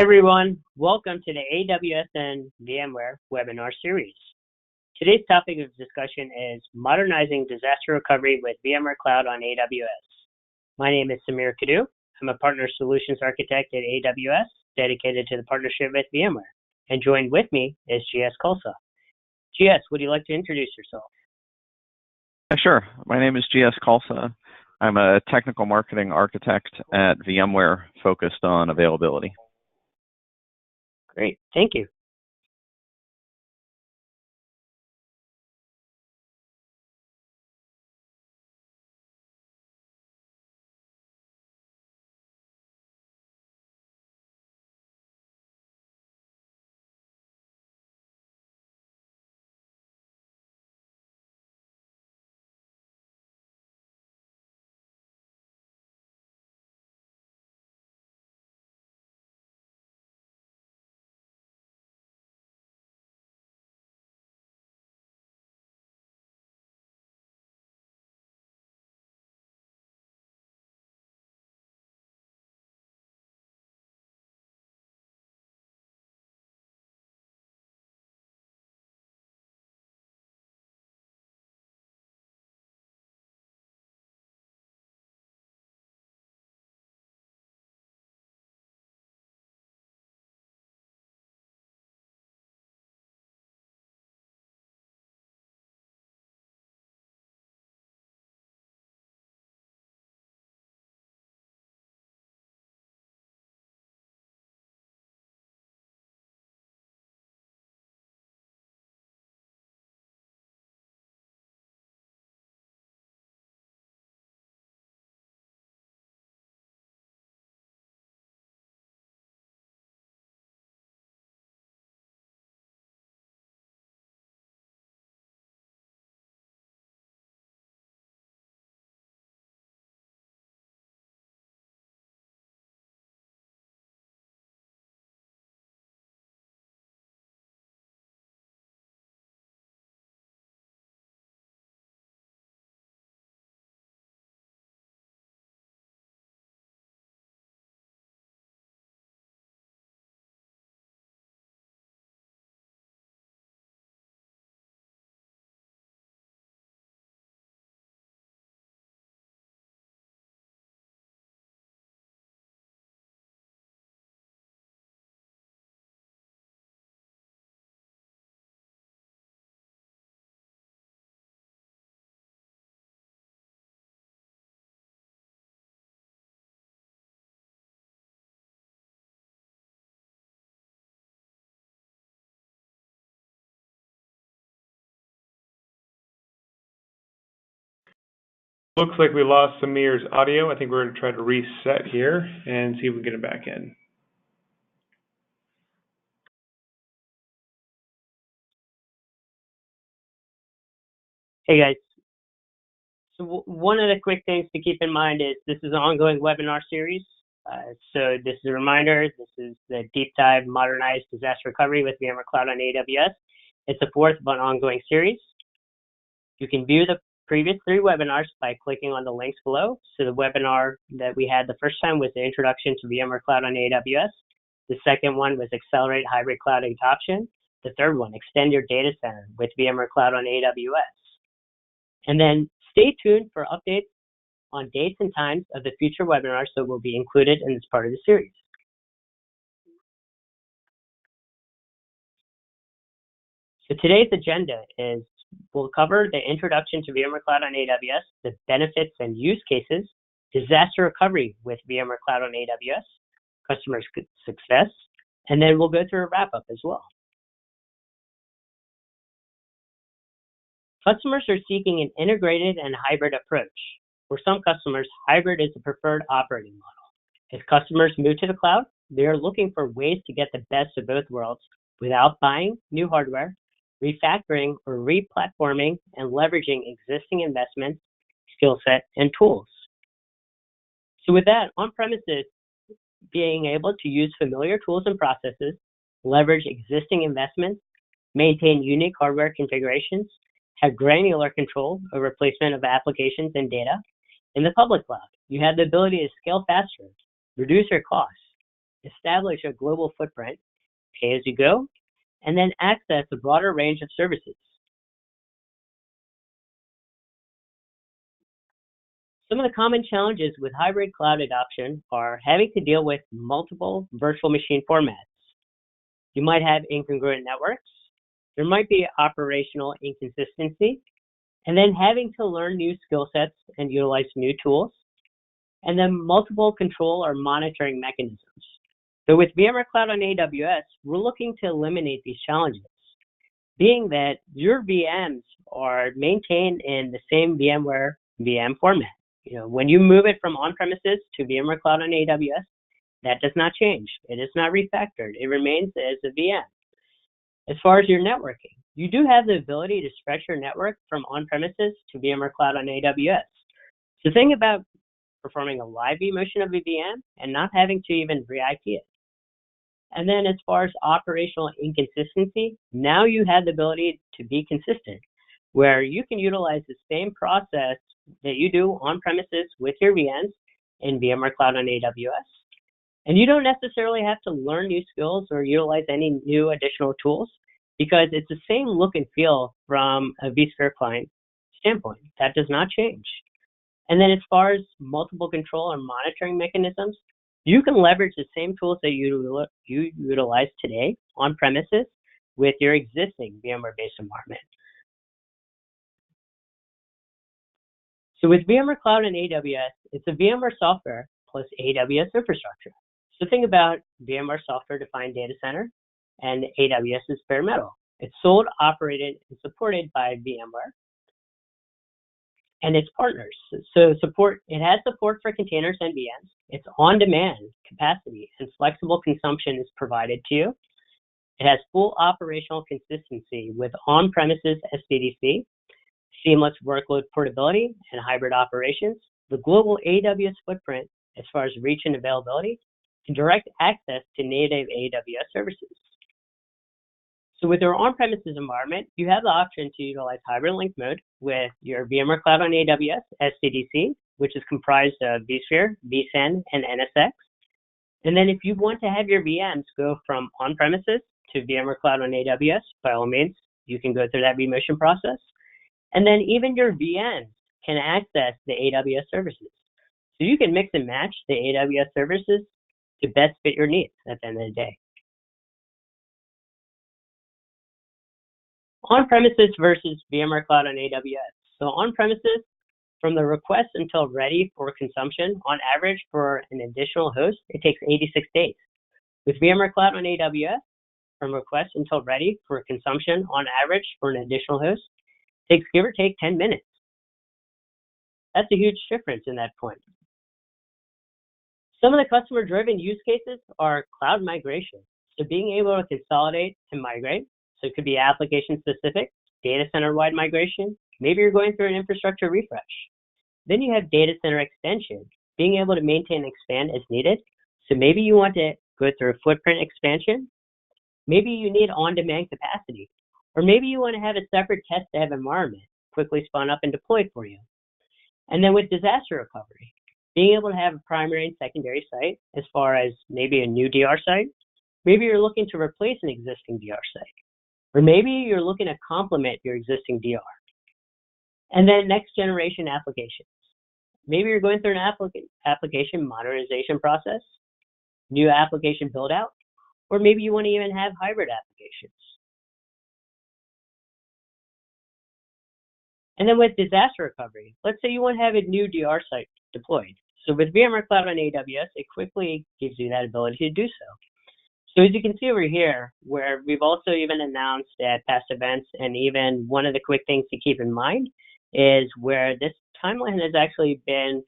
Everyone, welcome to the AWS and VMware webinar series. Today's topic of discussion is Modernizing Disaster Recovery with VMware Cloud on AWS. My name is Samir Kadu. I'm a Partner Solutions Architect at AWS, dedicated to the partnership with VMware. And joined with me is GS Kulsa. GS, would you like to introduce yourself? Sure. My name is GS Kulsa. I'm a technical marketing architect at VMware focused on availability. Great, thank you. Looks like we lost Samir's audio. I think we're going to try to reset here and see if we can get it back in. Hey guys, so one of the quick things to keep in mind is this is an ongoing webinar series. So this is a reminder, this is the Deep Dive Modernize Disaster Recovery with VMware Cloud on AWS. It's the fourth of an ongoing series. You can view the previous 3 webinars by clicking on the links below. So the webinar that we had the first time was the Introduction to VMware Cloud on AWS. The second one was Accelerate Hybrid Cloud Adoption. The third one, Extend Your Data Center with VMware Cloud on AWS. And then stay tuned for updates on dates and times of the future webinars that will be included in this part of the series. So today's agenda is we'll cover the introduction to VMware Cloud on AWS, the benefits and use cases, disaster recovery with VMware Cloud on AWS, customer success, and then we'll go through a wrap-up as well. Customers are seeking an integrated and hybrid approach. For some customers, hybrid is the preferred operating model. As customers move to the cloud, they are looking for ways to get the best of both worlds without buying new hardware, refactoring or replatforming, and leveraging existing investments, skill set, and tools. So with that, on-premises, being able to use familiar tools and processes, leverage existing investments, maintain unique hardware configurations, have granular control over placement of applications and data. In the public cloud, you have the ability to scale faster, reduce your costs, establish a global footprint, pay as you go, and then access a broader range of services. Some of the common challenges with hybrid cloud adoption are having to deal with multiple virtual machine formats. You might have incongruent networks. There might be operational inconsistency, and then having to learn new skill sets and utilize new tools, and then multiple control or monitoring mechanisms. So with VMware Cloud on AWS, we're looking to eliminate these challenges, being that your VMs are maintained in the same VMware VM format. When you move it from on-premises to VMware Cloud on AWS, that does not change. It is not refactored. It remains as a VM. As far as your networking, you do have the ability to stretch your network from on-premises to VMware Cloud on AWS. So think about performing a live vMotion of a VM and not having to even re-IP it. And then as far as operational inconsistency, now you have the ability to be consistent, where you can utilize the same process that you do on-premises with your VMs in VMware Cloud on AWS. And you don't necessarily have to learn new skills or utilize any new additional tools, because it's the same look and feel from a vSphere client standpoint. That does not change. And then as far as multiple control or monitoring mechanisms, you can leverage the same tools that you utilize today on premises with your existing VMware-based environment. So with VMware Cloud and AWS, it's a VMware software plus AWS infrastructure. So think about VMware software-defined data center and AWS's bare metal. It's sold, operated, and supported by VMware and its partners. So it has support for containers and VMs. It's on-demand capacity and flexible consumption is provided to you. It has full operational consistency with on-premises SBDC, seamless workload portability and hybrid operations, the global AWS footprint as far as reach and availability, and direct access to native AWS services. So with your on-premises environment, you have the option to utilize hybrid link mode with your VMware Cloud on AWS SCDC, which is comprised of vSphere, vSAN, and NSX. And then if you want to have your VMs go from on-premises to VMware Cloud on AWS, by all means, you can go through that vMotion process. And then even your VMs can access the AWS services. So you can mix and match the AWS services to best fit your needs at the end of the day. On-premises versus VMware Cloud on AWS. So on-premises, from the request until ready for consumption, on average for an additional host, it takes 86 days. With VMware Cloud on AWS, from request until ready for consumption, on average for an additional host, it takes give or take 10 minutes. That's a huge difference in that point. Some of the customer-driven use cases are cloud migration. So being able to consolidate and migrate. So it could be application-specific, data center-wide migration. Maybe you're going through an infrastructure refresh. Then you have data center extension, being able to maintain and expand as needed. So maybe you want to go through a footprint expansion. Maybe you need on-demand capacity. Or maybe you want to have a separate test-dev environment quickly spun up and deployed for you. And then with disaster recovery, being able to have a primary and secondary site as far as maybe a new DR site. Maybe you're looking to replace an existing DR site. Or maybe you're looking to complement your existing DR. And then next generation applications. Maybe you're going through an application modernization process, new application build out, or maybe you want to even have hybrid applications. And then with disaster recovery, let's say you want to have a new DR site deployed. So with VMware Cloud on AWS, it quickly gives you that ability to do so. So as you can see over here, where we've also even announced at past events, and even one of the quick things to keep in mind is where this timeline has actually been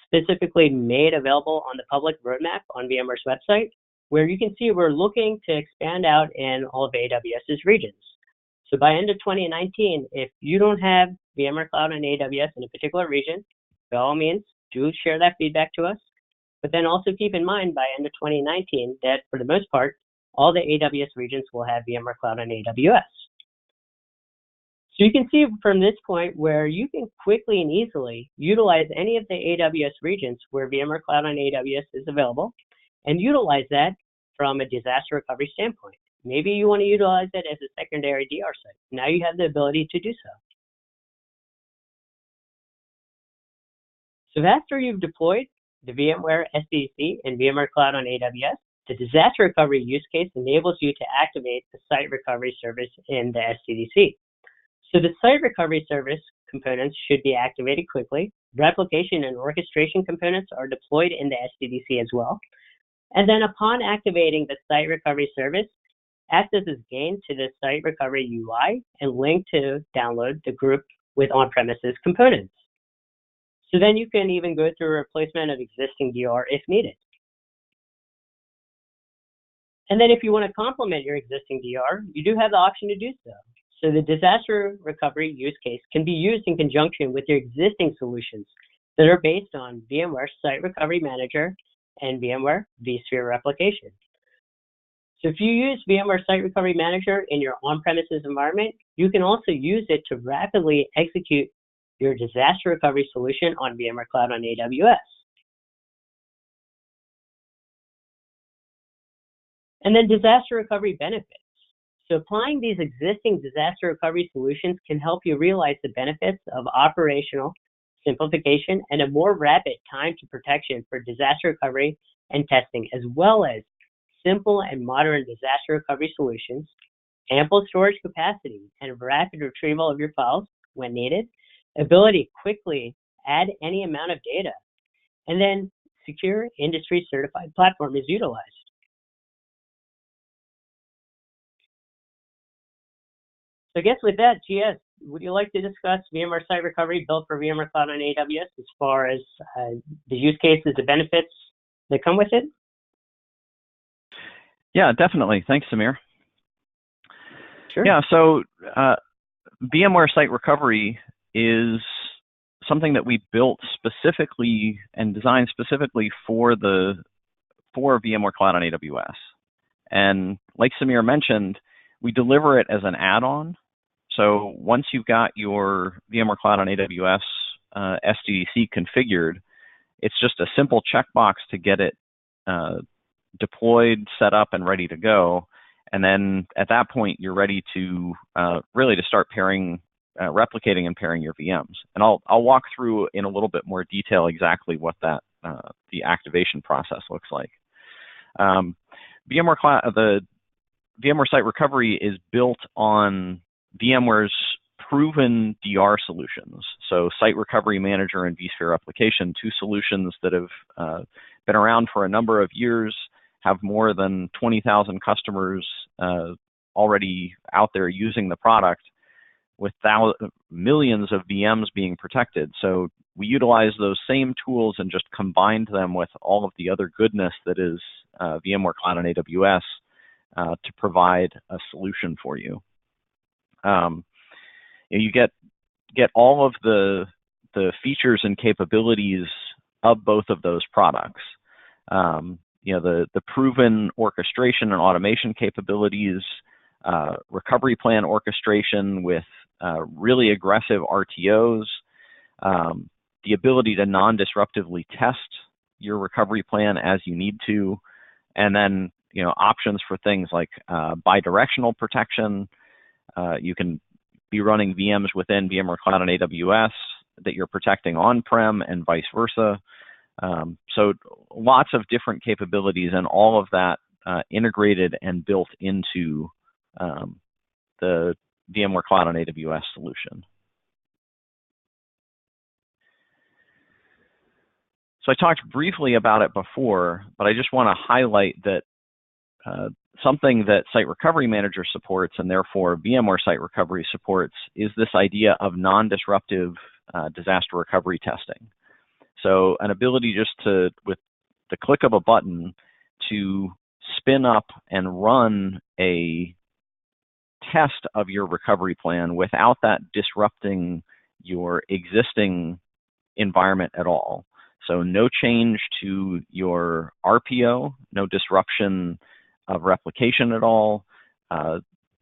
specifically made available on the public roadmap on VMware's website, where you can see we're looking to expand out in all of AWS's regions. So by end of 2019, if you don't have VMware Cloud on AWS in a particular region, by all means, do share that feedback to us. But then also keep in mind by end of 2019 that for the most part, all the AWS regions will have VMware Cloud on AWS. So you can see from this point where you can quickly and easily utilize any of the AWS regions where VMware Cloud on AWS is available, and utilize that from a disaster recovery standpoint. Maybe you want to utilize it as a secondary DR site. Now you have the ability to do so. So after you've deployed the VMware SDDC and VMware Cloud on AWS, the disaster recovery use case enables you to activate the site recovery service in the SDDC. So the site recovery service components should be activated quickly. Replication and orchestration components are deployed in the SDDC as well. And then upon activating the site recovery service, access is gained to the site recovery UI and linked to download the group with on-premises components. So then you can even go through a replacement of existing DR if needed. And then if you want to complement your existing DR, you do have the option to do so. So the disaster recovery use case can be used in conjunction with your existing solutions that are based on VMware Site Recovery Manager and VMware vSphere Replication. So if you use VMware Site Recovery Manager in your on-premises environment, you can also use it to rapidly execute your disaster recovery solution on VMware Cloud on AWS. And then disaster recovery benefits. So applying these existing disaster recovery solutions can help you realize the benefits of operational simplification and a more rapid time to protection for disaster recovery and testing, as well as simple and modern disaster recovery solutions, ample storage capacity and rapid retrieval of your files when needed, ability to quickly add any amount of data, and then secure industry certified platform is utilized. So I guess with that, GS, would you like to discuss VMware Site Recovery built for VMware Cloud on AWS as far as the use cases, the benefits that come with it? Yeah, definitely. Thanks, Samir. Sure. Yeah, so VMware Site Recovery is something that we built specifically and designed specifically for VMware Cloud on AWS. And like Samir mentioned, we deliver it as an add-on. So once you've got your VMware Cloud on AWS SDDC configured, it's just a simple checkbox to get it deployed, set up, and ready to go. And then at that point, you're ready to really to start pairing, replicating and pairing your VMs. And I'll walk through in a little bit more detail exactly what that the activation process looks like. VMware Cloud, the VMware Site Recovery is built on VMware's proven DR solutions. So Site Recovery Manager and vSphere Replication, two solutions that have been around for a number of years, have more than 20,000 customers already out there using the product with millions of VMs being protected. So we utilize those same tools and just combined them with all of the other goodness that is VMware Cloud on AWS to provide a solution for you. You get all of the features and capabilities of both of those products. The proven orchestration and automation capabilities, recovery plan orchestration with really aggressive RTOs, the ability to non-disruptively test your recovery plan as you need to, and then options for things like bidirectional protection. You can be running VMs within VMware Cloud on AWS that you're protecting on-prem and vice versa. So lots of different capabilities, and all of that integrated and built into the VMware Cloud on AWS solution. So I talked briefly about it before, but I just want to highlight that something that Site Recovery Manager supports, and therefore VMware Site Recovery supports, is this idea of non-disruptive disaster recovery testing. So an ability just to, with the click of a button, to spin up and run a test of your recovery plan without that disrupting your existing environment at all. So no change to your RPO, no disruption of replication at all,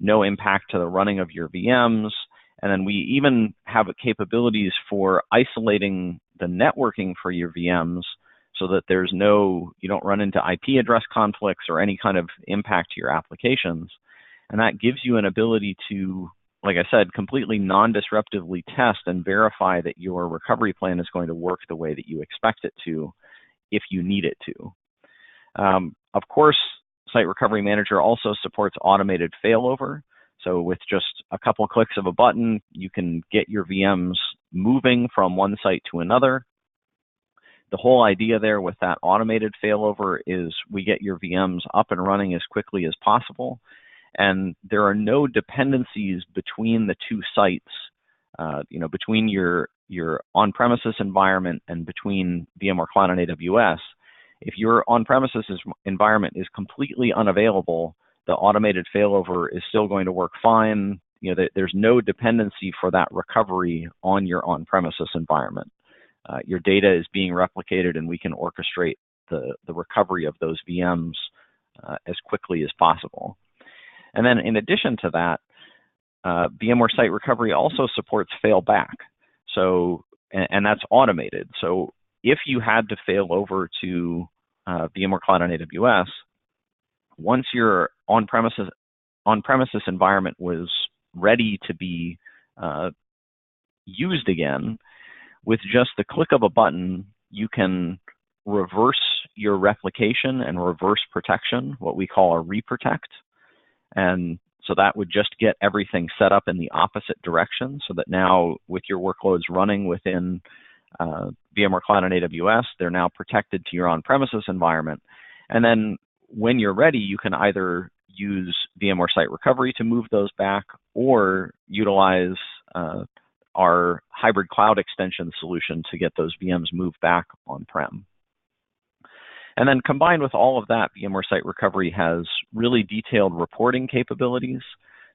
no impact to the running of your VMs. And then we even have capabilities for isolating the networking for your VMs so that you don't run into IP address conflicts or any kind of impact to your applications. And that gives you an ability to, like I said, completely non-disruptively test and verify that your recovery plan is going to work the way that you expect it to if you need it to. Of course, Site Recovery Manager also supports automated failover. So with just a couple clicks of a button, you can get your VMs moving from one site to another. The whole idea there with that automated failover is we get your VMs up and running as quickly as possible. And there are no dependencies between the two sites, between your on-premises environment and between VMware Cloud and AWS. If your on-premises environment is completely unavailable, the automated failover is still going to work fine. There's no dependency for that recovery on your on-premises environment. Your data is being replicated, and we can orchestrate the recovery of those VMs as quickly as possible. And then in addition to that, VMware Site Recovery also supports failback. So, and that's automated. So if you had to fail over to VMware Cloud on AWS, once your on-premises environment was ready to be used again, with just the click of a button, you can reverse your replication and reverse protection, what we call a reprotect. And so that would just get everything set up in the opposite direction, so that now with your workloads running within VMware Cloud on AWS, they're now protected to your on-premises environment. And then when you're ready, you can either use VMware Site Recovery to move those back, or utilize our hybrid cloud extension solution to get those VMs moved back on-prem. And then combined with all of that, VMware Site Recovery has really detailed reporting capabilities.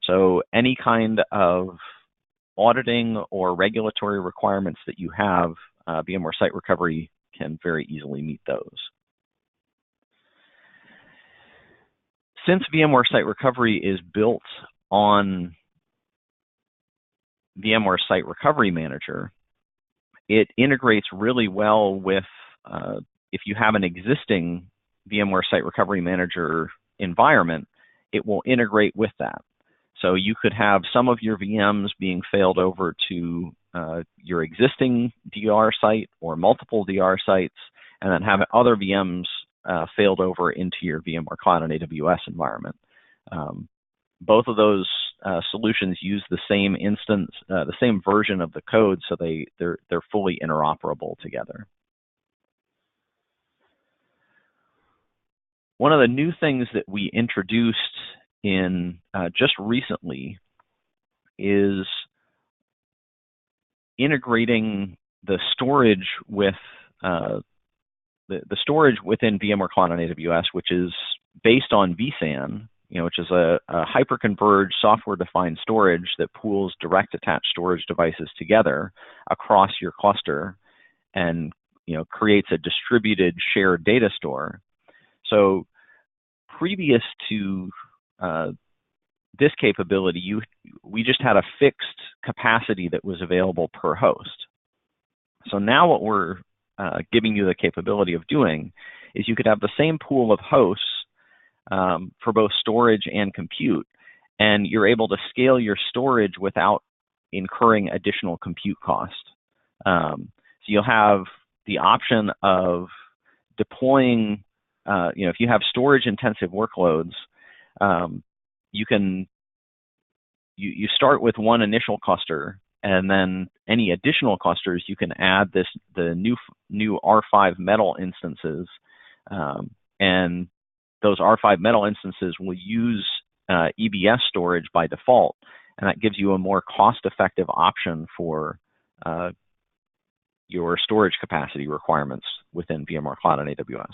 So any kind of auditing or regulatory requirements that you have, VMware Site Recovery can very easily meet those. Since VMware Site Recovery is built on VMware Site Recovery Manager, it integrates really well with, if you have an existing VMware Site Recovery Manager environment, it will integrate with that. So you could have some of your VMs being failed over to your existing DR site or multiple DR sites, and then have other VMs failed over into your VMware Cloud and AWS environment. Both of those solutions use the same instance, the same version of the code, so they're fully interoperable together. One of the new things that we introduced in just recently is integrating the storage with the storage within VMware Cloud on AWS, which is based on vSAN, which is a hyper-converged software-defined storage that pools direct attached storage devices together across your cluster and creates a distributed shared data store. So previous to this capability, we just had a fixed capacity that was available per host. So now what we're giving you the capability of doing is you could have the same pool of hosts for both storage and compute, and you're able to scale your storage without incurring additional compute cost. So you'll have the option of deploying, if you have storage-intensive workloads, you start with one initial cluster, and then any additional clusters you can add the new R5 metal instances, and those R5 metal instances will use EBS storage by default, and that gives you a more cost-effective option for your storage capacity requirements within VMware Cloud on AWS.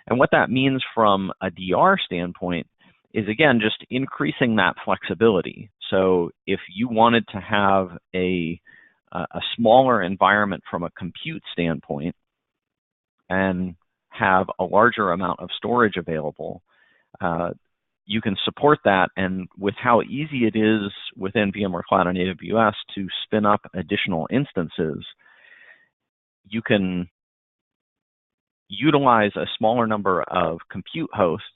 And what that means from a DR standpoint is, again, just increasing that flexibility. So if you wanted to have a smaller environment from a compute standpoint and have a larger amount of storage available, you can support that, and with how easy it is within VMware Cloud and AWS to spin up additional instances, you can utilize a smaller number of compute hosts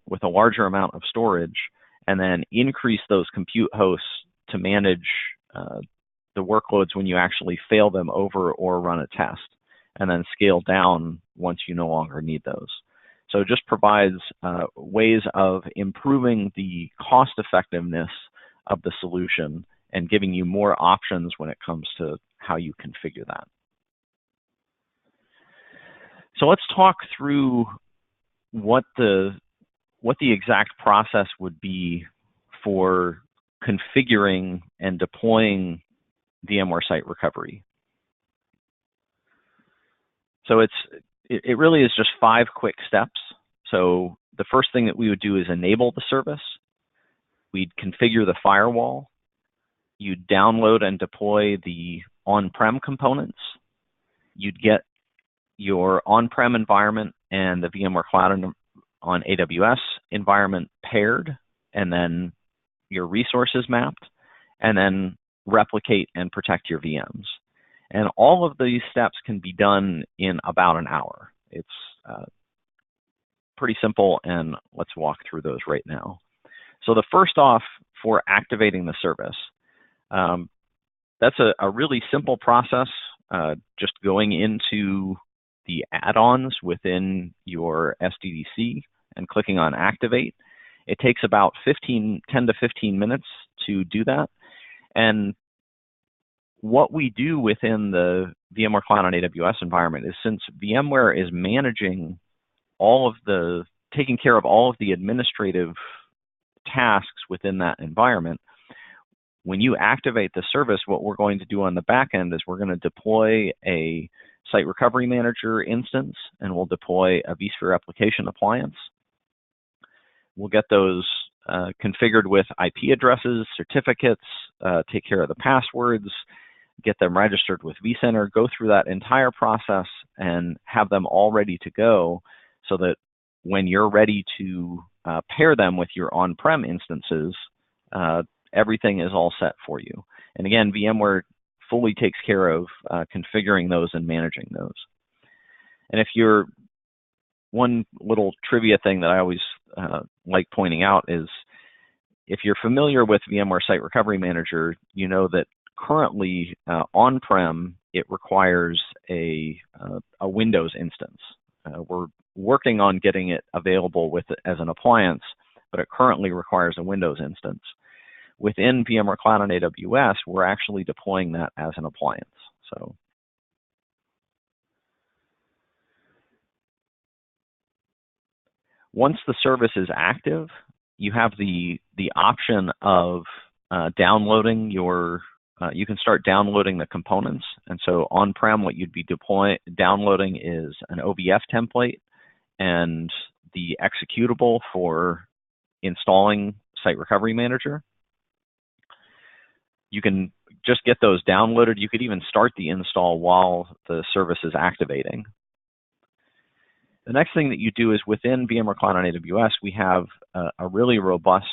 with a larger amount of storage, and then increase those compute hosts to manage the workloads when you actually fail them over or run a test, and then scale down once you no longer need those. So it just provides ways of improving the cost effectiveness of the solution and giving you more options when it comes to how you configure that. So let's talk through what the exact process would be for configuring and deploying VMware Site Recovery. So it really is just 5 quick steps. So the first thing that we would do is enable the service. We'd configure the firewall. You'd download and deploy the on-prem components. You'd get your on-prem environment and the VMware Cloud on AWS environment paired, and then your resources mapped, and then replicate and protect your VMs. And all of these steps can be done in about an hour. It's pretty simple, and let's walk through those right now. So the first off, for activating the service, that's a really simple process, just going into the add-ons within your SDDC and clicking on Activate. It takes about 10 to 15 minutes to do that. And what we do within the VMware Cloud on AWS environment is, since VMware is managing taking care of all of the administrative tasks within that environment, when you activate the service, what we're going to do on the back end is we're going to deploy a Site Recovery Manager instance, and we'll deploy a vSphere application appliance. We'll get those configured with IP addresses, certificates, take care of the passwords, get them registered with vCenter, go through that entire process and have them all ready to go, so that when you're ready to pair them with your on-prem instances, everything is all set for you. And again, VMware fully takes care of configuring those and managing those. And one little trivia thing that I always like pointing out is, if you're familiar with VMware Site Recovery Manager, you know that currently on-prem, it requires a Windows instance. We're working on getting it available as an appliance, but it currently requires a Windows instance. Within VMware Cloud on AWS, we're actually deploying that as an appliance. So once the service is active, you have the option of downloading you can start downloading the components. And so on-prem, what you'd be downloading is an OVF template and the executable for installing Site Recovery Manager. You can just get those downloaded. You could even start the install while the service is activating. The next thing that you do is, within VMware Cloud on AWS, we have a really robust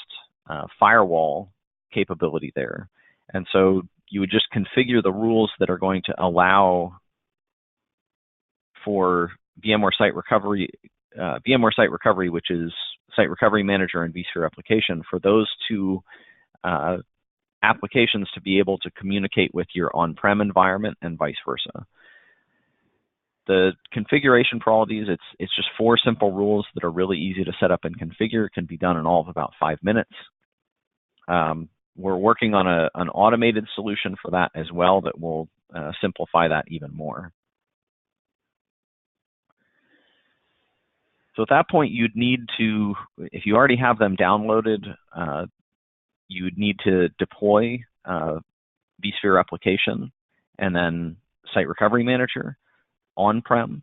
firewall capability there. And so you would just configure the rules that are going to allow for VMware Site Recovery, which is Site Recovery Manager and vSphere application, for those two applications to be able to communicate with your on-prem environment and vice versa. The configuration for all of these, it's just 4 simple rules that are really easy to set up and configure. It can be done in all of about 5 minutes. We're working on an automated solution for that as well that will simplify that even more. So at that point, you'd need to, if you already have them downloaded, you'd need to deploy vSphere application and then Site Recovery Manager on-prem.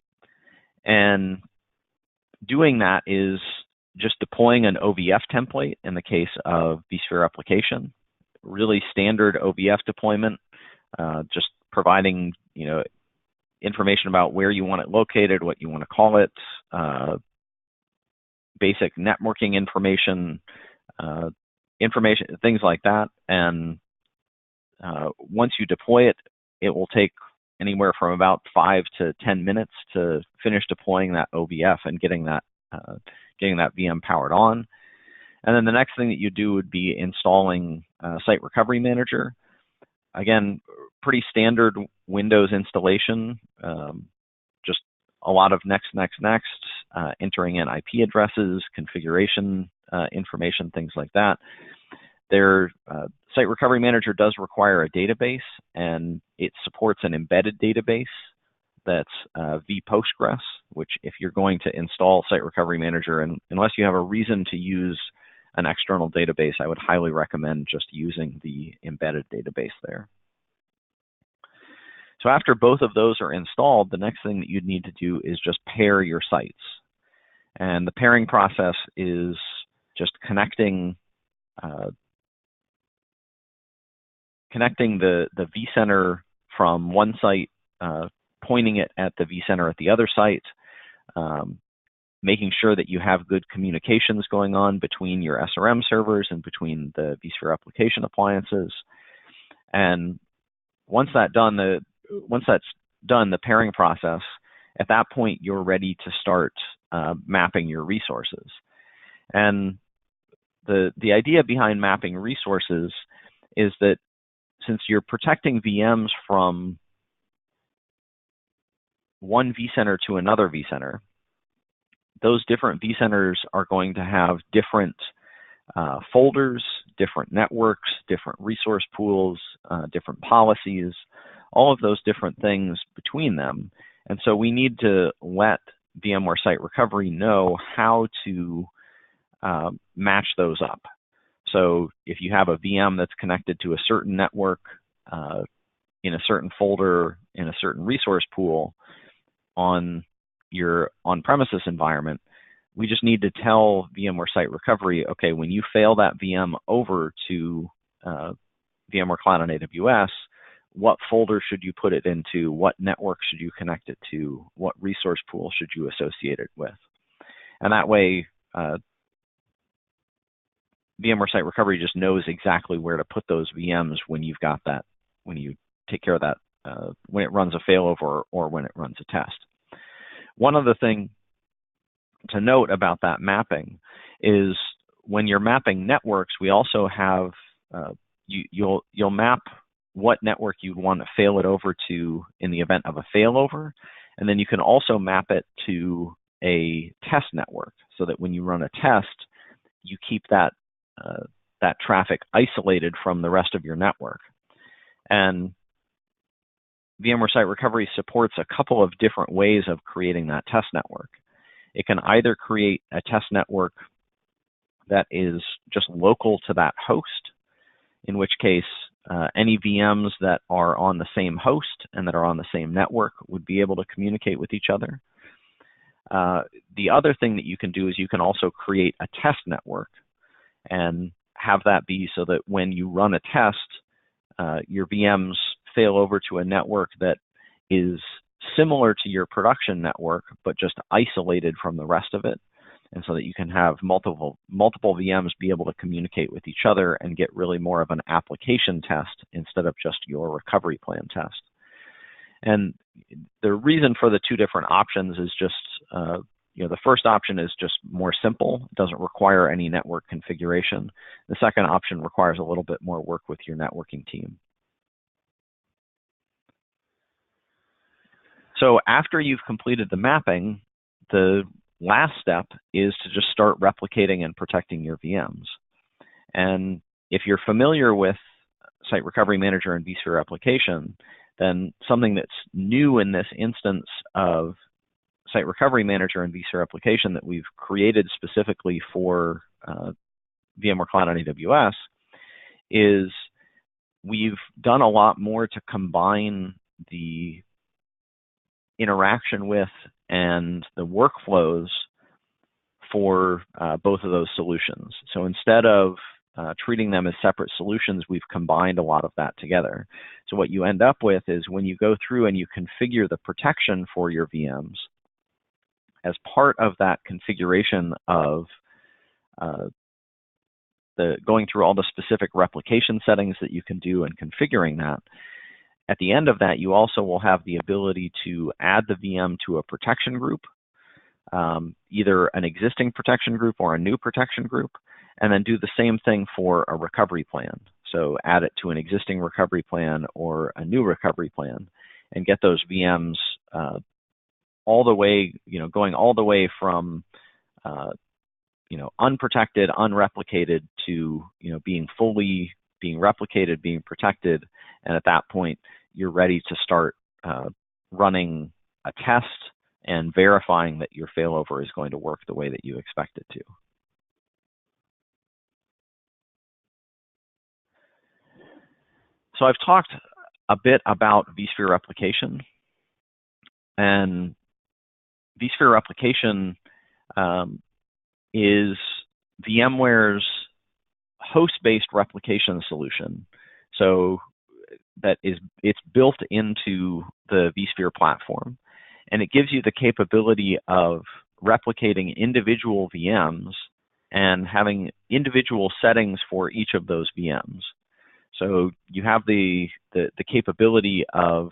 And doing that is just deploying an OVF template in the case of vSphere application. Really standard OVF deployment, just providing information about where you want it located, what you want to call it, basic networking information, things like that. And once you deploy it, it will take anywhere from about 5 to 10 minutes to finish deploying that OVF and getting that VM powered on. And then the next thing that you do would be installing Site Recovery Manager. Again, pretty standard Windows installation, just a lot of next, entering in IP addresses, configuration information, things like that. Their Site Recovery Manager does require a database, and it supports an embedded database that's vPostgres, which if you're going to install Site Recovery Manager, and unless you have a reason to use an external database, I would highly recommend just using the embedded database there. So after both of those are installed, the next thing that you'd need to do is just pair your sites. And the pairing process is just connecting the vCenter from one site, pointing it at the vCenter at the other site, making sure that you have good communications going on between your SRM servers and between the vSphere application appliances. And once that's done, the pairing process, at that point you're ready to start mapping your resources. And the idea behind mapping resources is that since you're protecting VMs from one vCenter to another vCenter, those different vCenters are going to have different folders, different networks, different resource pools, different policies, all of those different things between them. And so we need to let VMware Site Recovery know how to match those up. So if you have a VM that's connected to a certain network in a certain folder in a certain resource pool on your on-premises environment, we just need to tell VMware Site Recovery, okay, when you fail that VM over to VMware Cloud on AWS, what folder should you put it into? What network should you connect it to? What resource pool should you associate it with? And that way, VMware Site Recovery just knows exactly where to put those VMs when you've got that, when you take care of that, when it runs a failover or when it runs a test. One other thing to note about that mapping is when you're mapping networks, we also have, you'll map what network you want to fail it over to in the event of a failover, and then you can also map it to a test network so that when you run a test, you keep that that traffic isolated from the rest of your network. And VMware Site Recovery supports a couple of different ways of creating that test network. It can either create a test network that is just local to that host, in which case any VMs that are on the same host and that are on the same network would be able to communicate with each other. The other thing that you can do is you can also create a test network and have that be so that when you run a test, your VMs fail over to a network that is similar to your production network, but just isolated from the rest of it, and so that you can have multiple VMs be able to communicate with each other and get really more of an application test instead of just your recovery plan test. And the reason for the two different options is just, the first option is just more simple. It doesn't require any network configuration. The second option requires a little bit more work with your networking team. So after you've completed the mapping, the last step is to just start replicating and protecting your VMs. And if you're familiar with Site Recovery Manager and vSphere Replication, then something that's new in this instance of Site Recovery Manager and vSphere Replication that we've created specifically for VMware Cloud on AWS is we've done a lot more to combine the interaction with and the workflows for both of those solutions. So instead of treating them as separate solutions, we've combined a lot of that together. So what you end up with is when you go through and you configure the protection for your VMs, as part of that configuration of going through all the specific replication settings that you can do and configuring that, at the end of that, you also will have the ability to add the VM to a protection group, either an existing protection group or a new protection group, and then do the same thing for a recovery plan. So add it to an existing recovery plan or a new recovery plan, and get those VMs all the way, going all the way from unprotected, unreplicated to being replicated, being protected, and at that point you're ready to start running a test and verifying that your failover is going to work the way that you expect it to. So I've talked a bit about vSphere replication, and vSphere replication is VMware's host-based replication solution. So it's built into the vSphere platform, and it gives you the capability of replicating individual VMs and having individual settings for each of those VMs. So you have the capability of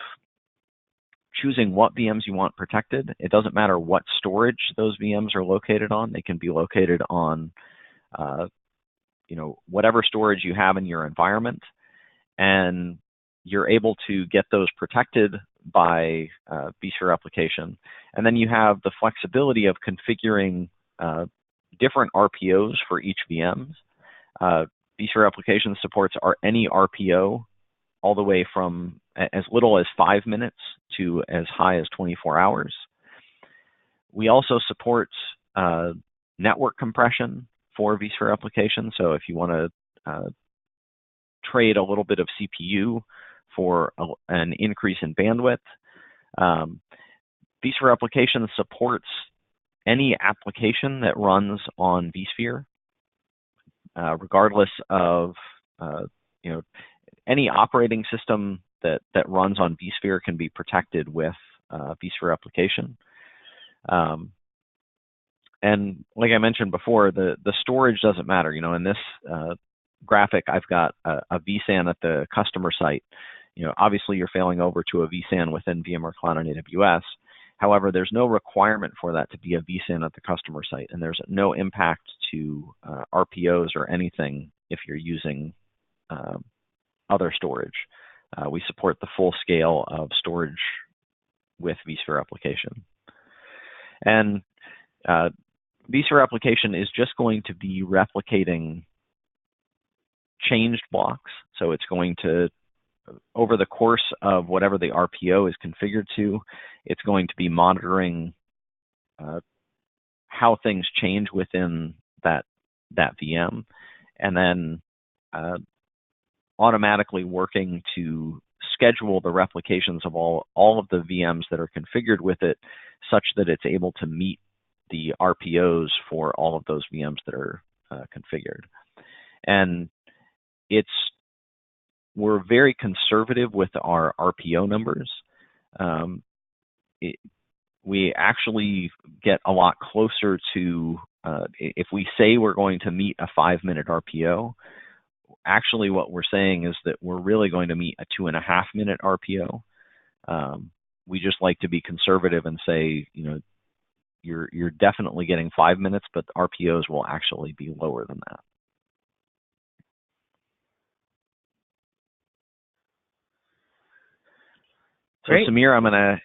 choosing what VMs you want protected. It doesn't matter what storage those VMs are located on. They can be located on whatever storage you have in your environment, and you're able to get those protected by vSphere replication. And then you have the flexibility of configuring different RPOs for each VM. vSphere replication supports any RPO all the way from as little as 5 minutes to as high as 24 hours. We also support network compression for vSphere replication. So if you want to trade a little bit of CPU for an increase in bandwidth, vSphere replication supports any application that runs on vSphere, regardless of any operating system that runs on vSphere can be protected with vSphere replication. And like I mentioned before, the storage doesn't matter. In this graphic, I've got a vSAN at the customer site. Obviously you're failing over to a vSAN within VMware Cloud on AWS. However, there's no requirement for that to be a vSAN at the customer site, and there's no impact to RPOs or anything if you're using other storage. We support the full scale of storage with vSphere replication. And vSphere replication is just going to be replicating changed blocks. So it's going to, over the course of whatever the RPO is configured to, it's going to be monitoring how things change within that VM, and then automatically working to schedule the replications of all of the VMs that are configured with it, such that it's able to meet the RPOs for all of those VMs that are configured. And we're very conservative with our RPO numbers. We actually get a lot closer to, if we say we're going to meet a 5-minute RPO, actually what we're saying is that we're really going to meet a 2.5-minute RPO. We just like to be conservative and say, you're definitely getting 5 minutes, but the RPOs will actually be lower than that. So Great. Samir, I'm going to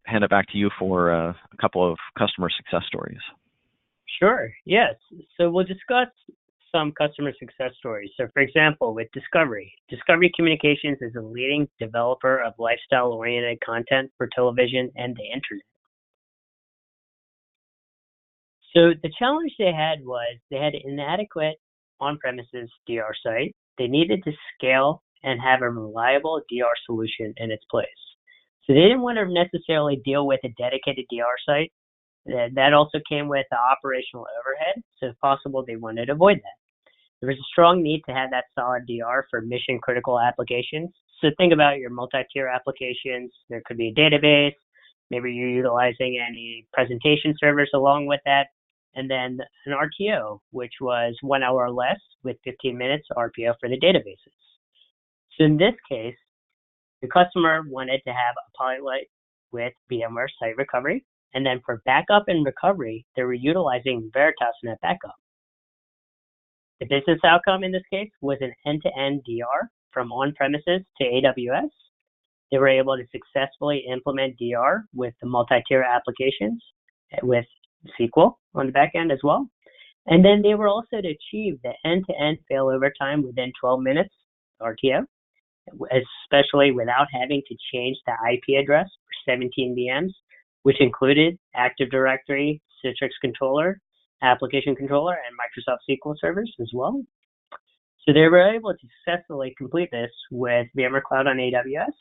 hand it back to you for a couple of customer success stories. Sure, yes. So we'll discuss some customer success stories. So for example, with Discovery Communications is a leading developer of lifestyle-oriented content for television and the internet. So the challenge they had was they had an inadequate on-premises DR site. They needed to scale and have a reliable DR solution in its place. So they didn't want to necessarily deal with a dedicated DR site. That also came with the operational overhead. So if possible, they wanted to avoid that. There was a strong need to have that solid DR for mission critical applications. So think about your multi-tier applications. There could be a database, Maybe you're utilizing any presentation servers along with that. And then an RTO, which was 1 hour or less with 15 minutes RPO for the databases. So in this case, the customer wanted to have a pilot with VMware Site Recovery. And then for backup and recovery, they were utilizing Veritas Net Backup. The business outcome in this case was an end-to-end DR from on-premises to AWS. They were able to successfully implement DR with the multi-tier applications with SQL on the back end as well. And then they were also to achieve the end-to-end failover time within 12 minutes, RTO, especially without having to change the IP address for 17 VMs, which included Active Directory, Citrix Controller, Application Controller, and Microsoft SQL servers as well. So they were able to successfully complete this with VMware Cloud on AWS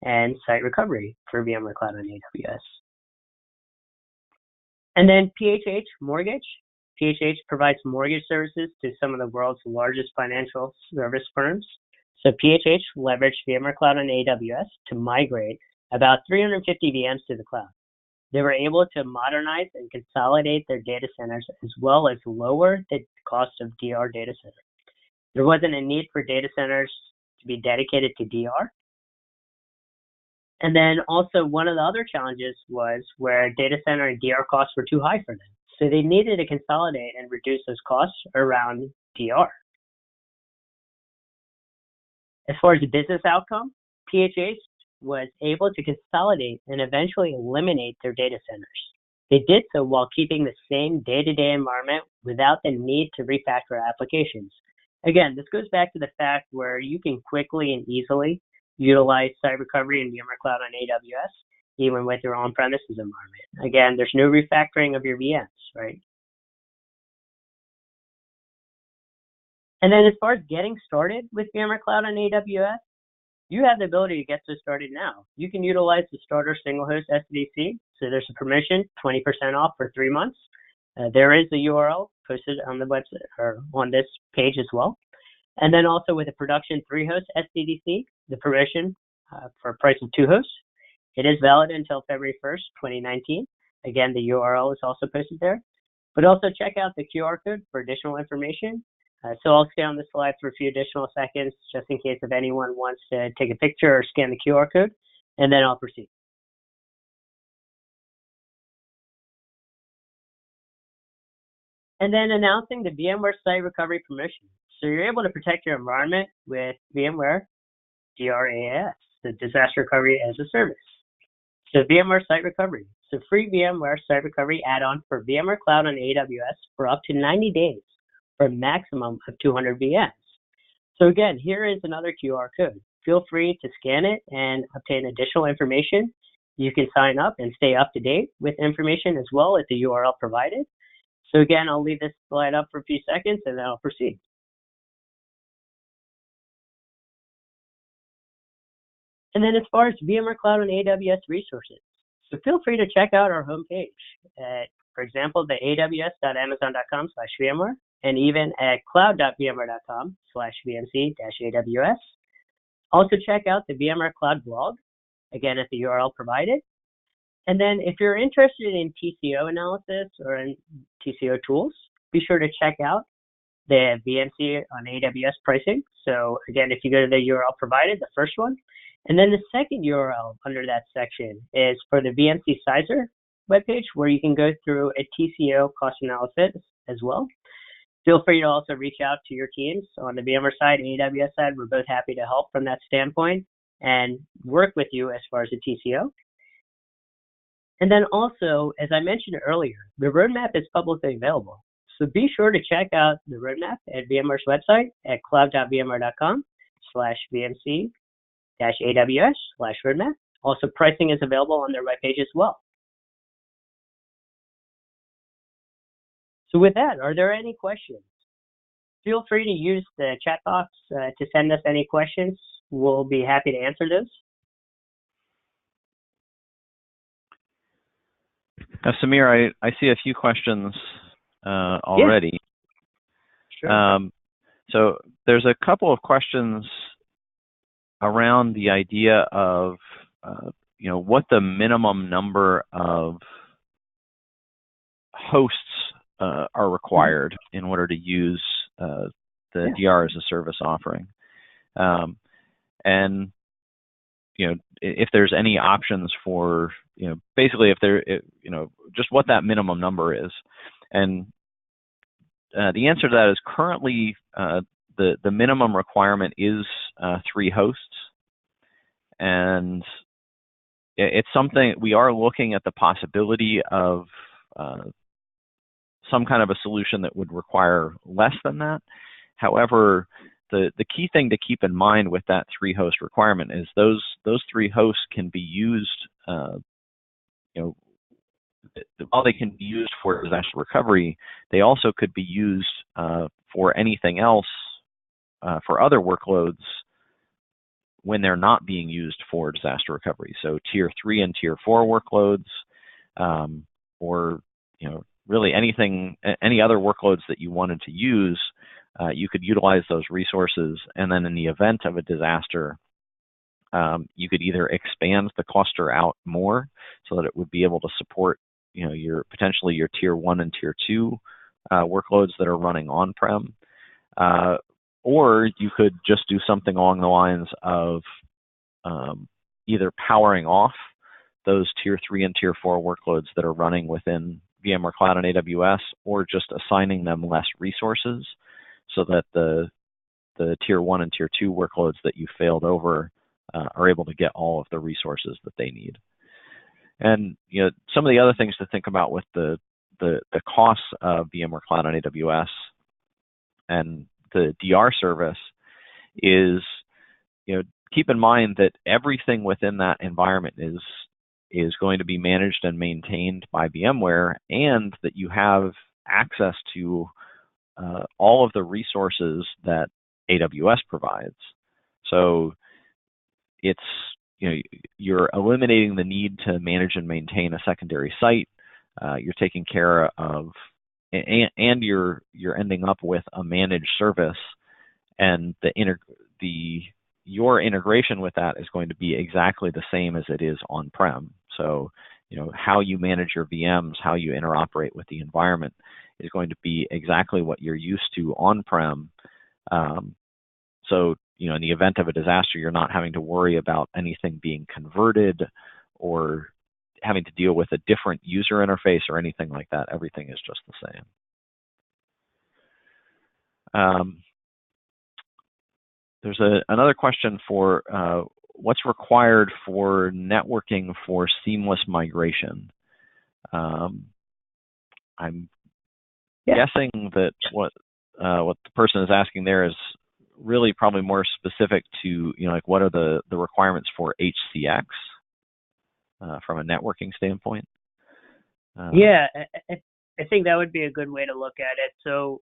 and Site Recovery for VMware Cloud on AWS. And then PHH Mortgage. PHH provides mortgage services to some of the world's largest financial service firms. So PHH leveraged VMware Cloud on AWS to migrate about 350 VMs to the cloud. They were able to modernize and consolidate their data centers as well as lower the cost of DR data center. There wasn't a need for data centers to be dedicated to DR. And then also one of the other challenges was where data center and DR costs were too high for them. So they needed to consolidate and reduce those costs around DR. As far as the business outcome, PHH was able to consolidate and eventually eliminate their data centers. They did so while keeping the same day-to-day environment without the need to refactor applications. Again, this goes back to the fact where you can quickly and easily utilize Site Recovery and VMware Cloud on AWS, even with your on-premises environment. Again, there's no refactoring of your VMs, right? And then as far as getting started with VMware Cloud on AWS, you have the ability to get this started now. You can utilize the starter single host SDC. So there's a permission, 20% off for 3 months. There is a URL posted on the website or on this page as well. And then also with a production 3-host SDDC, the permission for a price of 2 hosts. It is valid until February 1st, 2019. Again, the URL is also posted there. But also check out the QR code for additional information. So I'll stay on this slide for a few additional seconds, just in case if anyone wants to take a picture or scan the QR code, and then I'll proceed. And then announcing the VMware Site Recovery permission. So you're able to protect your environment with VMware DRaaS, the Disaster Recovery as a Service. So VMware Site Recovery. So free VMware Site Recovery add-on for VMware Cloud on AWS for up to 90 days for a maximum of 200 VMs. So again, here is another QR code. Feel free to scan it and obtain additional information. You can sign up and stay up to date with information as well at the URL provided. So again, I'll leave this slide up for a few seconds and then I'll proceed. And then as far as VMware Cloud and AWS resources, so feel free to check out our homepage at, for example, the aws.amazon.com/VMware and even at cloud.vmware.com/VMC-AWS. Also check out the VMware Cloud blog, again at the URL provided. And then if you're interested in TCO analysis or in TCO tools, be sure to check out the VMC on AWS pricing. So again, if you go to the URL provided, the first one, and then the second URL under that section is for the VMC Sizer webpage, where you can go through a TCO cost analysis as well. Feel free to also reach out to your teams on the VMware side and AWS side. We're both happy to help from that standpoint and work with you as far as the TCO. And then also, as I mentioned earlier, the roadmap is publicly available. So be sure to check out the roadmap at VMware's website at cloud.vmware.com/VMC-AWS/roadmap. Also, pricing is available on their webpage as well. So with that, are there any questions? Feel free to use the chat box to send us any questions. We'll be happy to answer those. Now, Samir, I see a few questions already. Yeah. Sure. So there's a couple of questions around the idea of what the minimum number of hosts are required in order to use the DR as a service offering, and if there's any options for basically if there just what that minimum number is, and the answer to that is currently the minimum requirement is 3 hosts, and it's something we are looking at the possibility of some kind of a solution that would require less than that. However, the key thing to keep in mind with that 3 host requirement is those 3 hosts can be used, while they can be used for disaster recovery, they also could be used for anything else, for other workloads when they're not being used for disaster recovery. So tier 3 and tier 4 workloads, or really any other workloads that you wanted to use, you could utilize those resources, and then in the event of a disaster, you could either expand the cluster out more so that it would be able to support potentially your tier 1 and tier 2 workloads that are running on-prem, or you could just do something along the lines of either powering off those tier 3 and tier 4 workloads that are running within VMware Cloud and AWS, or just assigning them less resources so that the tier 1 and tier 2 workloads that you failed over are able to get all of the resources that they need. And some of the other things to think about with the costs of VMware Cloud on AWS and the DR service is, keep in mind that everything within that environment is going to be managed and maintained by VMware, and that you have access to all of the resources that AWS provides. So it's you're eliminating the need to manage and maintain a secondary site. You're taking care of, and you're ending up with a managed service, and your integration with that is going to be exactly the same as it is on-prem. So how you manage your VMs, how you interoperate with the environment is going to be exactly what you're used to on-prem. So in the event of a disaster, you're not having to worry about anything being converted or having to deal with a different user interface or anything like that. Everything is just the same. There's another question for what's required for networking for seamless migration. I'm guessing that what the person is asking there is really probably more specific to what are the requirements for HCX from a networking standpoint. Yeah, I think that would be a good way to look at it. So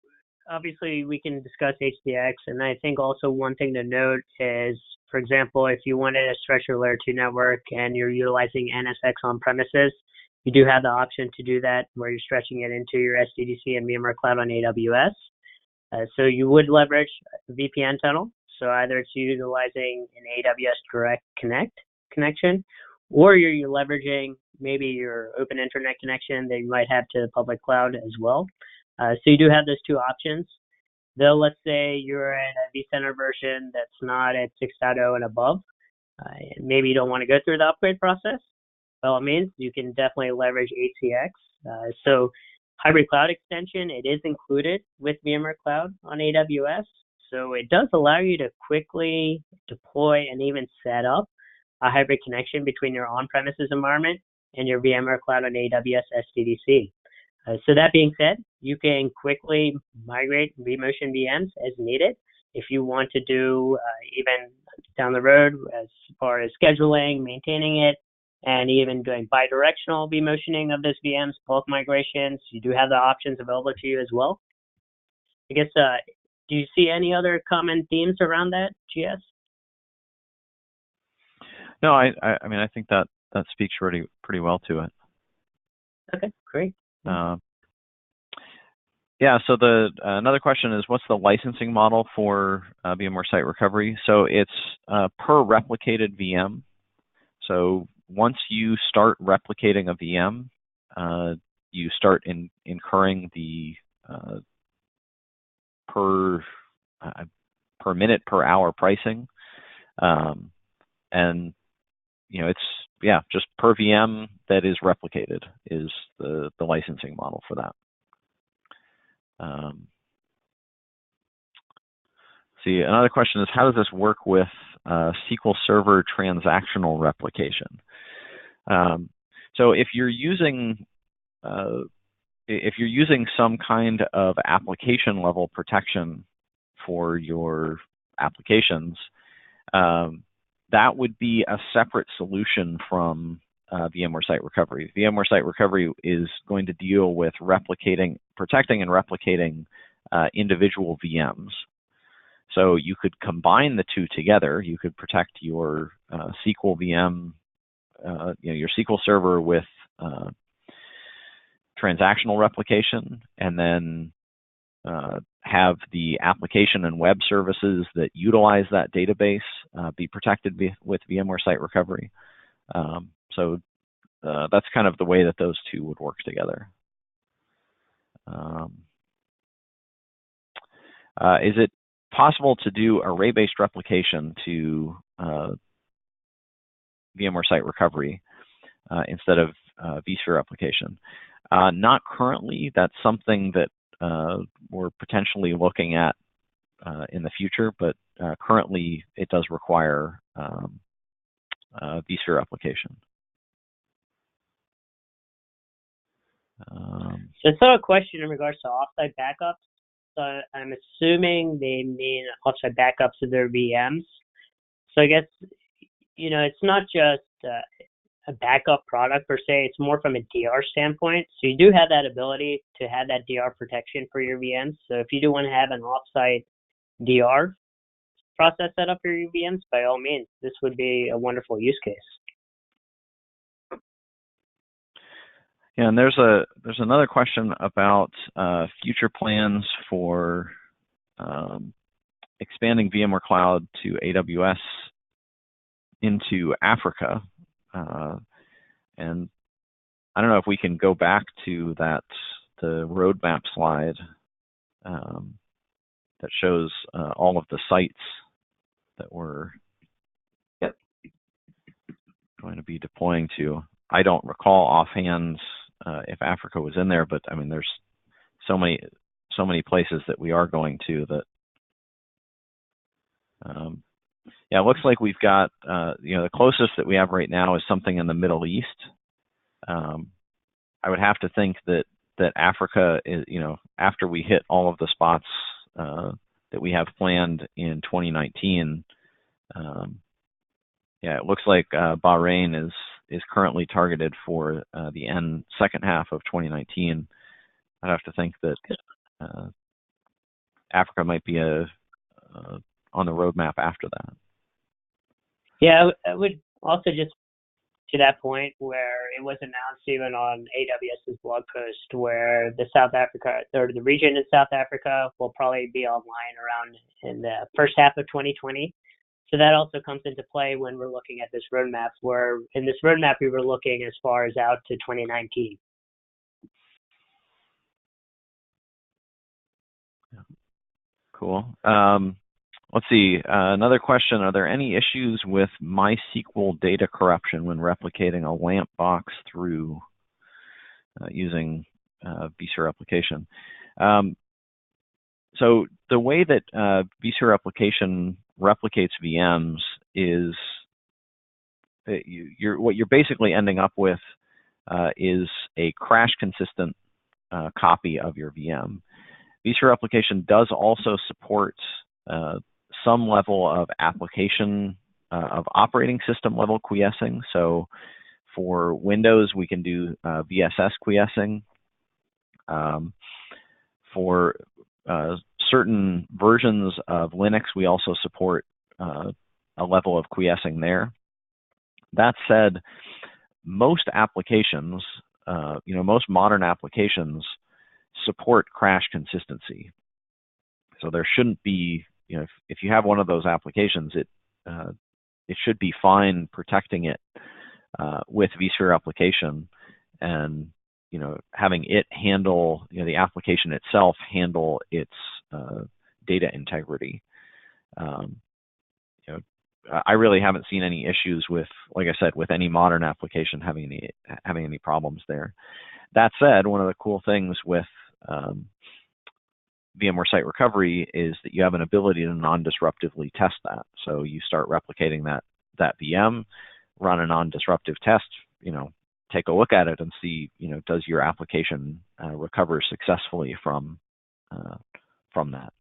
obviously we can discuss HCX, and I think also one thing to note is, for example, if you wanted to stretch your layer 2 network and you're utilizing NSX on premises, you do have the option to do that where you're stretching it into your SDDC and VMware Cloud on AWS. So you would leverage a VPN tunnel. So either it's utilizing an AWS Direct Connect connection, or you're leveraging maybe your open internet connection that you might have to the public cloud as well. So you do have those 2 options. Though let's say you're in a vCenter version that's not at 6.0 and above, and maybe you don't want to go through the upgrade process, by all means, you can definitely leverage HCX. So Hybrid Cloud Extension, it is included with VMware Cloud on AWS. So it does allow you to quickly deploy and even set up a hybrid connection between your on-premises environment and your VMware Cloud on AWS SDDC. So that being said, you can quickly migrate vMotion VMs as needed. If you want to do even down the road as far as scheduling, maintaining it, and even doing bidirectional vMotioning of those VMs, bulk migrations, you do have the options available to you as well. I guess, do you see any other common themes around that, GS? No, I mean, I think that speaks pretty well to it. Okay, great. Yeah, so another question is, what's the licensing model for VMware Site Recovery? So it's per replicated VM. So once you start replicating a VM, you start incurring the per minute per hour pricing, and it's just per VM that is replicated is the licensing model for that. See, another question is, how does this work with SQL Server transactional replication? So if you're using some kind of application level protection for your applications, that would be a separate solution from VMware Site Recovery. VMware Site Recovery is going to deal with protecting and replicating individual VMs. So you could combine the two together. You could protect your SQL VM, your SQL Server with transactional replication, and then have the application and web services that utilize that database be protected with VMware Site Recovery. So that's kind of the way that those two would work together. Is it possible to do array-based replication to VMware Site Recovery instead of vSphere replication? Not currently. That's something that we're potentially looking at in the future, but currently it does require vSphere replication. So it's not a question in regards to offsite backups. So I'm assuming they mean offsite backups of their VMs. So I guess, it's not just a backup product per se, it's more from a DR standpoint. So you do have that ability to have that DR protection for your VMs. So if you do want to have an offsite DR process set up for your VMs, by all means, this would be a wonderful use case. Yeah, and there's another question about future plans for expanding VMware Cloud to AWS into Africa. And I don't know if we can go back to the roadmap slide that shows all of the sites that we're going to be deploying to. I don't recall offhand if Africa was in there, but I mean, there's so many places that we are going to that. Yeah, it looks like we've got the closest that we have right now is something in the Middle East. I would have to think that Africa is, after we hit all of the spots that we have planned in 2019. Yeah, it looks like Bahrain is currently targeted for the second half of 2019. I'd have to think that Africa might be on the roadmap after that. Yeah, I would also just to that point where it was announced even on AWS's blog post where the South Africa or the region in South Africa will probably be online around in the first half of 2020. So that also comes into play when we're looking at this roadmap, where in this roadmap we were looking as far as out to 2019. Cool. Let's see, another question. Are there any issues with MySQL data corruption when replicating a LAMP box through using vSphere replication? So the way that vSphere replication replicates VMs is what you're basically ending up with is a crash consistent copy of your VM. vSphere replication does also support some level of application of operating system level quiescing. So for Windows, we can do VSS quiescing. For certain versions of Linux, we also support a level of quiescing there. That said, most applications, most modern applications support crash consistency. So there shouldn't be, if you have one of those applications, it should be fine protecting it with vSphere Replication, and having it handle, the application itself handle its data integrity. I really haven't seen any issues with, like I said, with any modern application having any problems there. That said, one of the cool things with VMware Site Recovery is that you have an ability to non-disruptively test that. So you start replicating that VM, run a non-disruptive test, take a look at it and see, does your application recover successfully from that.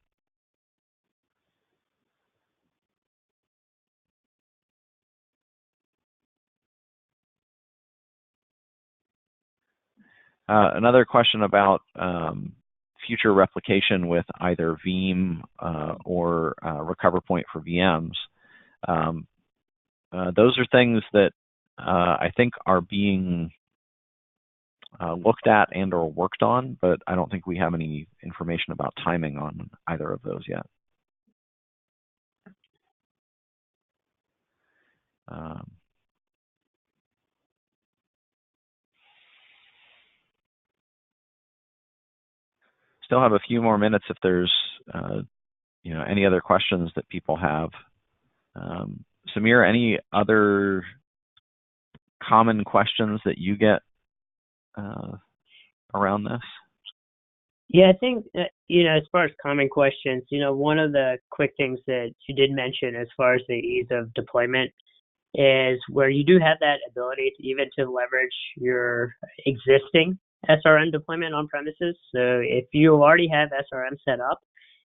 Another question about future replication with either Veeam or Recover Point for VMs. Those are things that I think are being looked at and or worked on, but I don't think we have any information about timing on either of those yet. Still have a few more minutes if there's any other questions that people have. Samir, any other common questions that you get around this? Yeah, I think that, as far as common questions, one of the quick things that you did mention as far as the ease of deployment is where you do have that ability to leverage your existing SRM deployment on premises. So if you already have SRM set up,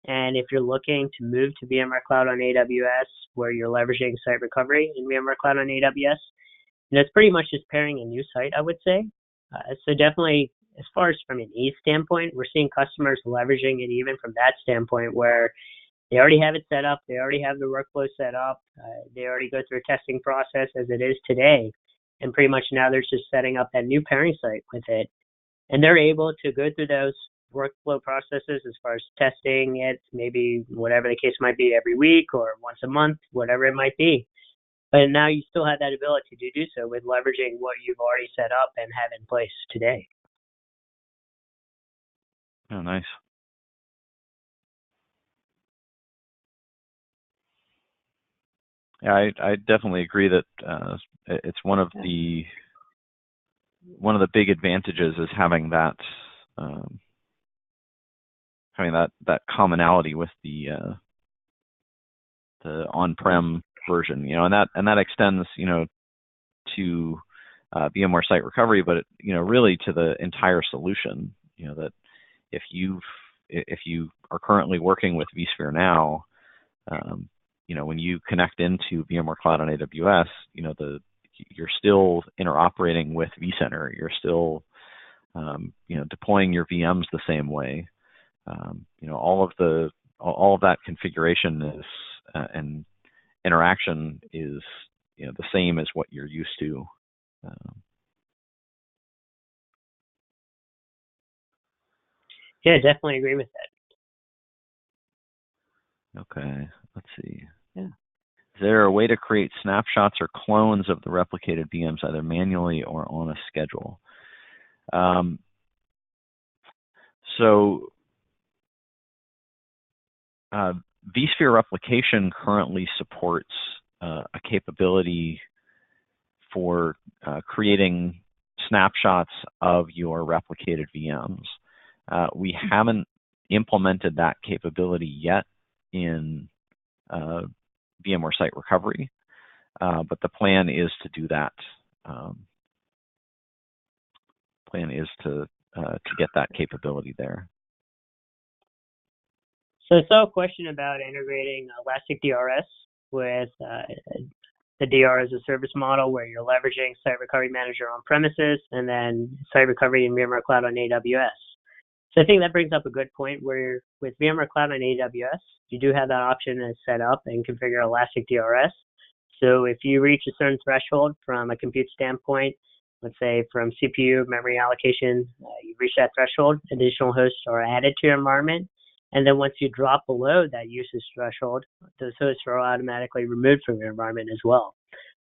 and if you're looking to move to VMware Cloud on AWS, where you're leveraging site recovery in VMware Cloud on AWS, it's pretty much just pairing a new site, I would say. So definitely, as far as from an ease standpoint, we're seeing customers leveraging it even from that standpoint, where they already have it set up, they already have the workflow set up, they already go through a testing process as it is today, and pretty much now they're just setting up that new pairing site with it. And they're able to go through those workflow processes as far as testing it, maybe whatever the case might be, every week or once a month, whatever it might be. But now you still have that ability to do so with leveraging what you've already set up and have in place today. Oh, nice. Yeah, I definitely agree that it's one of the big advantages is having that commonality with the on-prem version, and that extends, to VMware Site Recovery, but really to the entire solution. That if you are currently working with vSphere now, when you connect into VMware Cloud on AWS, you're still interoperating with vCenter. You're still deploying your VMs the same way. All of that configuration is and interaction is the same as what you're used to. Yeah, definitely agree with that. Okay, let's see. Yeah. Is there a way to create snapshots or clones of the replicated VMs either manually or on a schedule? So vSphere Replication currently supports a capability for creating snapshots of your replicated VMs. We haven't implemented that capability yet in VMware Site Recovery, but the plan is to do that. Plan is to get that capability there. So I saw a question about integrating Elastic DRS with the DR as a service model, where you're leveraging Site Recovery Manager on premises and then Site Recovery in VMware Cloud on AWS. So I think that brings up a good point, where with VMware Cloud on AWS, you do have that option to set up and configure Elastic DRS. So if you reach a certain threshold from a compute standpoint, let's say from CPU memory allocation, you reach that threshold, additional hosts are added to your environment. And then once you drop below that usage threshold, those hosts are automatically removed from your environment as well.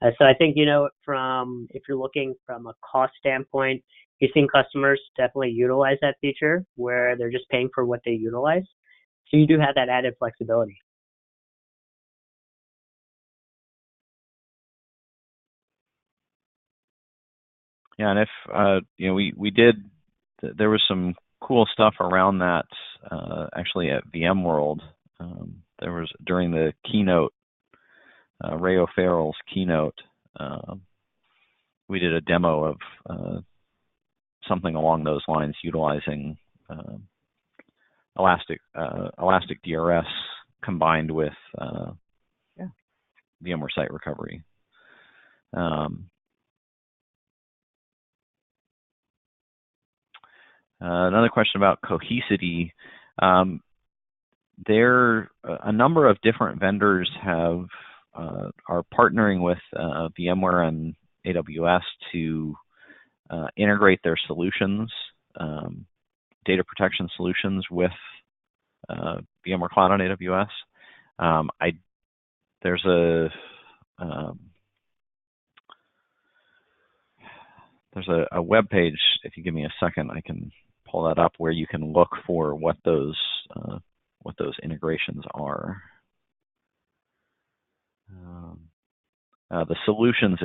So I think, if you're looking from a cost standpoint, you've seen customers definitely utilize that feature where they're just paying for what they utilize. So you do have that added flexibility. Yeah, and if there was some cool stuff around that actually at VMworld. There was during the keynote, Ray O'Farrell's keynote. We did a demo of something along those lines, utilizing Elastic DRS combined with VMware Site Recovery. Another question about Cohesity. A number of different vendors are partnering with VMware and AWS to integrate their solutions, data protection solutions, with VMware Cloud on AWS. There's a web page. If you give me a second, I can pull that up, where you can look for what those integrations are. The Solution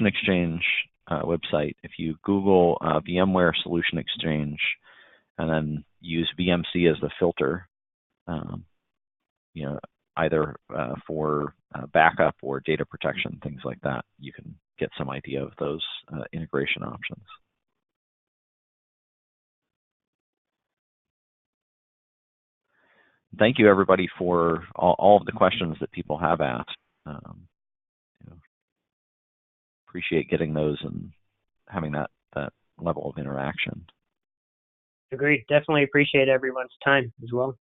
Exchange website. If you Google VMware Solution Exchange and then use VMC as the filter, either for backup or data protection, things like that, you can get some idea of those integration options. Thank you, everybody, for all of the questions that people have asked. Appreciate getting those and having that level of interaction. Agreed. Definitely appreciate everyone's time as well.